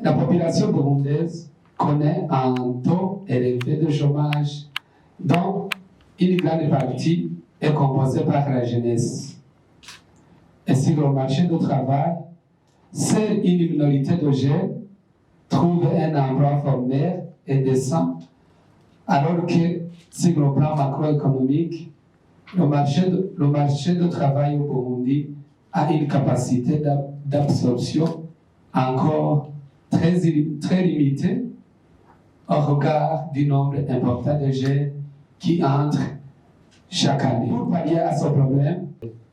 La population burundaise connaît un taux élevé de chômage dont une grande partie est composée par la jeunesse. Et sur le marché du travail, seule une minorité de jeunes trouve un emploi formel et décent, alors que sur le plan macroéconomique, le marché du travail au Burundi a une capacité d'absorption encore très limitée au regard du nombre important de jeunes qui entrent chaque année. Pour pallier à ce problème,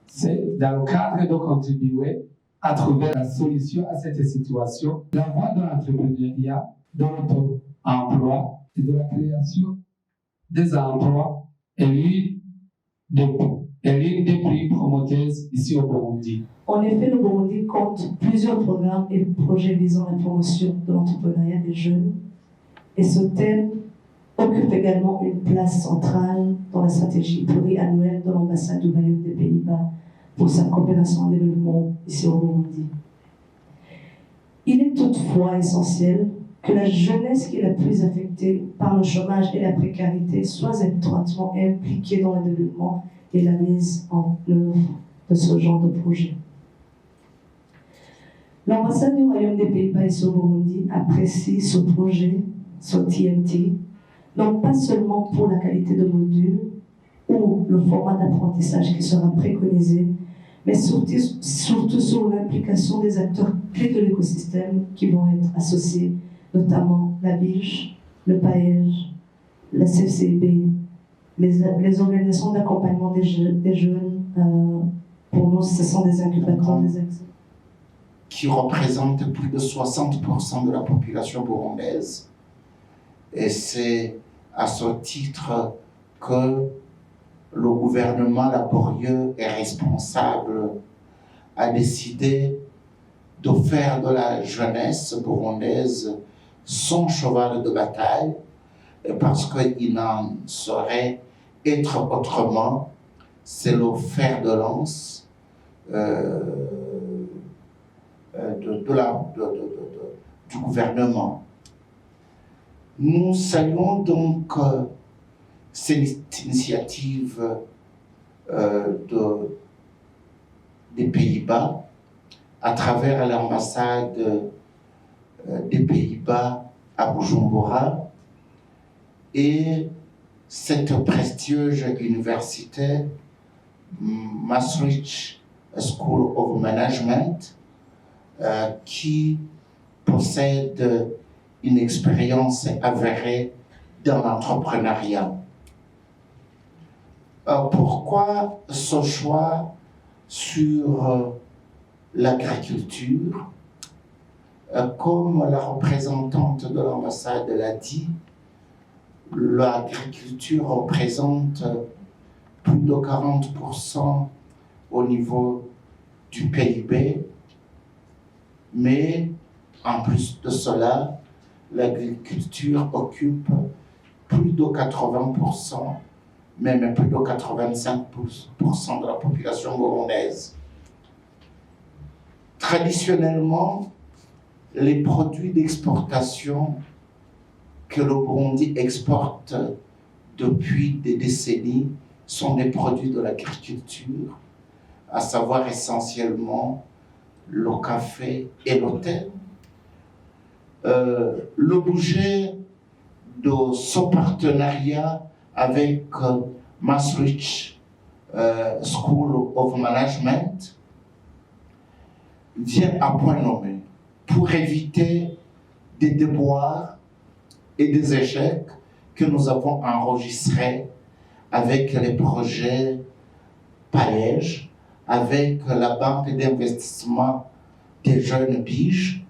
c'est dans le cadre de contribuer à trouver la solution à cette situation, la voie de l'entrepreneuriat, de l'auto-emploi et de la création des emplois est l'une des prix promoteuses ici au Burundi. En effet, le Burundi compte plusieurs programmes et projets visant la promotion de l'entrepreneuriat des jeunes, et ce thème occupe également une place centrale dans la stratégie pluriannuelle de l'ambassade du Royaume des Pays-Bas pour sa coopération en développement ici au Burundi. Il est toutefois essentiel que la jeunesse qui est la plus affectée par le chômage et la précarité soit étroitement impliquée dans le développement et la mise en œuvre de ce genre de projet. L'ambassade du Royaume des Pays-Bas ici au Burundi apprécie ce projet, ce TNT, non pas seulement pour la qualité de module ou le format d'apprentissage qui sera préconisé, mais surtout sur l'implication des acteurs clés de l'écosystème qui vont être associés, notamment la BIJ, le PAEJ, la CFCB, les organisations d'accompagnement des jeunes. Pour nous, ce sont des incubateurs, des axes. Qui représente plus de 60% de la population burundaise. Et c'est à ce titre que le gouvernement laborieux et responsable a décidé de faire de la jeunesse burundaise son cheval de bataille, parce qu'il n'en saurait être autrement. C'est le fer de lance du gouvernement. Nous saluons donc cette initiative des Pays-Bas à travers l'ambassade des Pays-Bas à Bujumbura et cette prestigieuse université Maastricht School of Management qui possède une expérience avérée dans l'entrepreneuriat. Pourquoi ce choix sur l'agriculture? Comme la représentante de l'ambassade l'a dit, l'agriculture représente plus de 40% au niveau du PIB, mais en plus de cela, l'agriculture occupe plus de 80%, même plus de 85% de la population burundaise. Traditionnellement, les produits d'exportation que le Burundi exporte depuis des décennies sont des produits de l'agriculture, à savoir essentiellement le café et le thé. Le budget de ce partenariat avec Maastricht School of Management vient à point nommé pour éviter des déboires et des échecs que nous avons enregistrés avec les projets PAEJ, avec la Banque d'investissement des jeunes BIJ,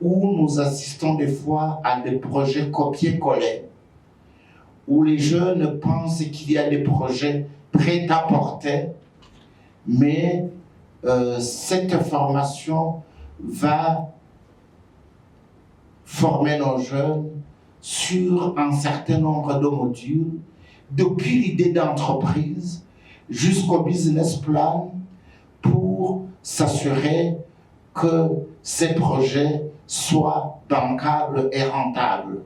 où nous assistons des fois à des projets copier-coller, où les jeunes pensent qu'il y a des projets prêts à porter, mais cette formation va former nos jeunes sur un certain nombre de modules, depuis l'idée d'entreprise jusqu'au business plan, pour s'assurer que ces projets soit bancable et rentable.